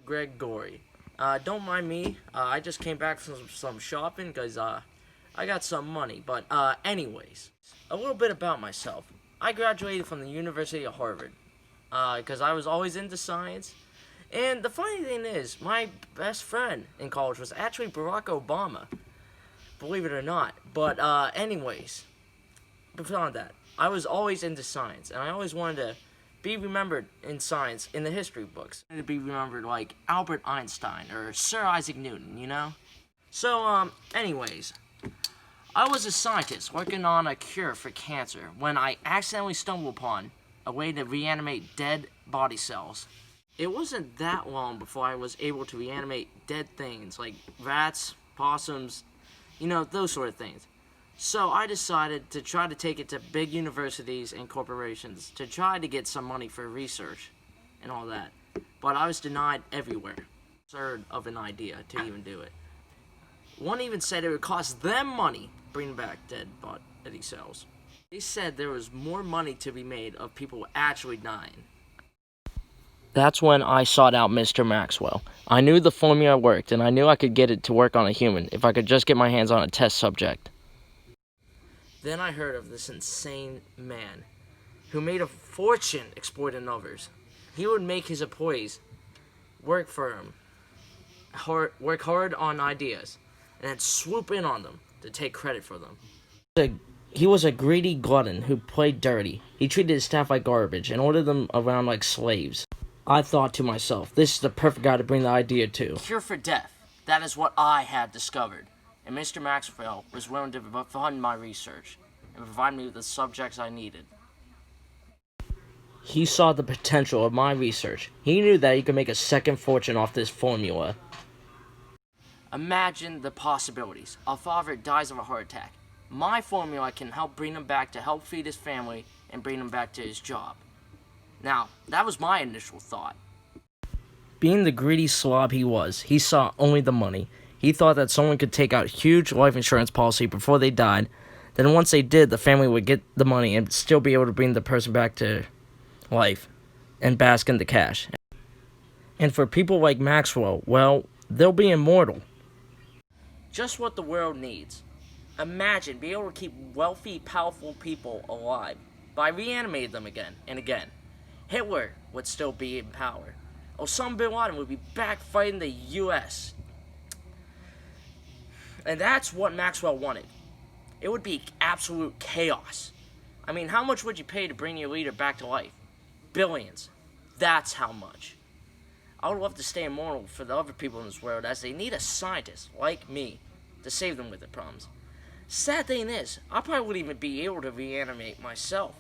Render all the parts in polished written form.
Gregory. Don't mind me. I just came back from some shopping because I got some money. But anyways, a little bit about myself. I graduated from the University of Harvard because I was always into science. And the funny thing is, my best friend in college was actually Barack Obama. Believe it or not. But anyways, beyond that, I was always into science, and I always wanted to be remembered in science in the history books. To be remembered like Albert Einstein or Sir Isaac Newton, you know? So, anyways, I was a scientist working on a cure for cancer when I accidentally stumbled upon a way to reanimate dead body cells. It wasn't that long before I was able to reanimate dead things like rats, possums, you know, those sort of things. So I decided to try to take it to big universities and corporations to try to get some money for research and all that. But I was denied everywhere. Absurd of an idea to even do it. One even said it would cost them money bringing back dead body cells. They said there was more money to be made of people actually dying. That's when I sought out Mr. Maxwell. I knew the formula worked, and I knew I could get it to work on a human if I could just get my hands on a test subject. Then I heard of this insane man who made a fortune exploiting others. He would make his employees work for him, work hard on ideas, and then swoop in on them to take credit for them. He was a greedy glutton who played dirty. He treated his staff like garbage and ordered them around like slaves. I thought to myself, this is the perfect guy to bring the idea to. Cure for death. That is what I had discovered. And Mr. Maxwell was willing to fund my research and provide me with the subjects I needed. He saw the potential of my research. He knew that he could make a second fortune off this formula. Imagine the possibilities. A father dies of a heart attack. My formula can help bring him back to help feed his family and bring him back to his job. Now, that was my initial thought. Being the greedy slob he was, he saw only the money. He thought that someone could take out a huge life insurance policy before they died. Then once they did, the family would get the money and still be able to bring the person back to life and bask in the cash. And for people like Maxwell, well, they'll be immortal. Just what the world needs. Imagine being able to keep wealthy, powerful people alive by reanimating them again and again. Hitler would still be in power. Osama bin Laden would be back fighting the U.S. And that's what Maxwell wanted. It would be absolute chaos. I mean, how much would you pay to bring your leader back to life? Billions. That's how much. I would love to stay immortal for the other people in this world, as they need a scientist like me to save them with their problems. Sad thing is, I probably wouldn't even be able to reanimate myself,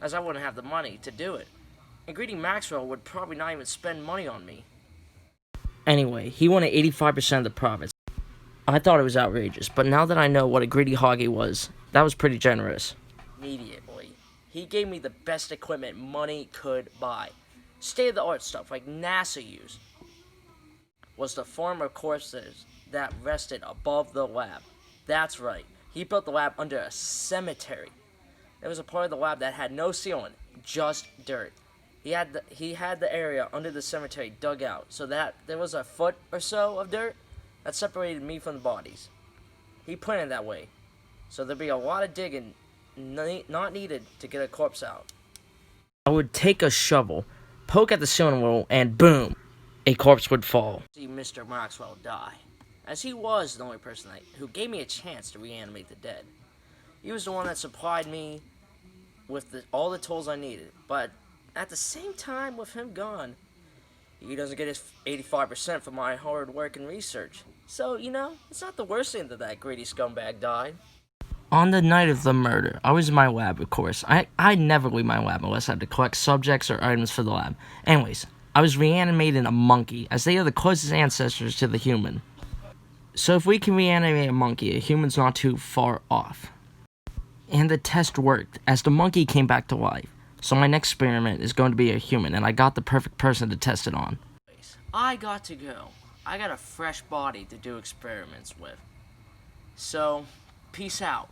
as I wouldn't have the money to do it. And greedy Maxwell would probably not even spend money on me. Anyway, he wanted 85% of the profits. I thought it was outrageous, but now that I know what a greedy hog he was, that was pretty generous. Immediately, he gave me the best equipment money could buy. State-of-the-art stuff like NASA used was the form of corpses that rested above the lab. That's right, he built the lab under a cemetery. There was a part of the lab that had no ceiling, just dirt. He had the area under the cemetery dug out so that there was a foot or so of dirt that separated me from the bodies. He planned it that way, so there'd be a lot of digging not needed to get a corpse out. I would take a shovel, poke at the ceiling wall, and boom, a corpse would fall. See Mr. Maxwell die, as he was the only person who gave me a chance to reanimate the dead. He was the one that supplied me with all the tools I needed, but at the same time, with him gone, he doesn't get his 85% for my hard work and research. So, you know, it's not the worst thing that greedy scumbag died. On the night of the murder, I was in my lab, of course. I never leave my lab unless I have to collect subjects or items for the lab. Anyways, I was reanimating a monkey, as they are the closest ancestors to the human. So if we can reanimate a monkey, a human's not too far off. And the test worked, as the monkey came back to life. So my next experiment is going to be a human, and I got the perfect person to test it on. I got to go. I got a fresh body to do experiments with. So, peace out.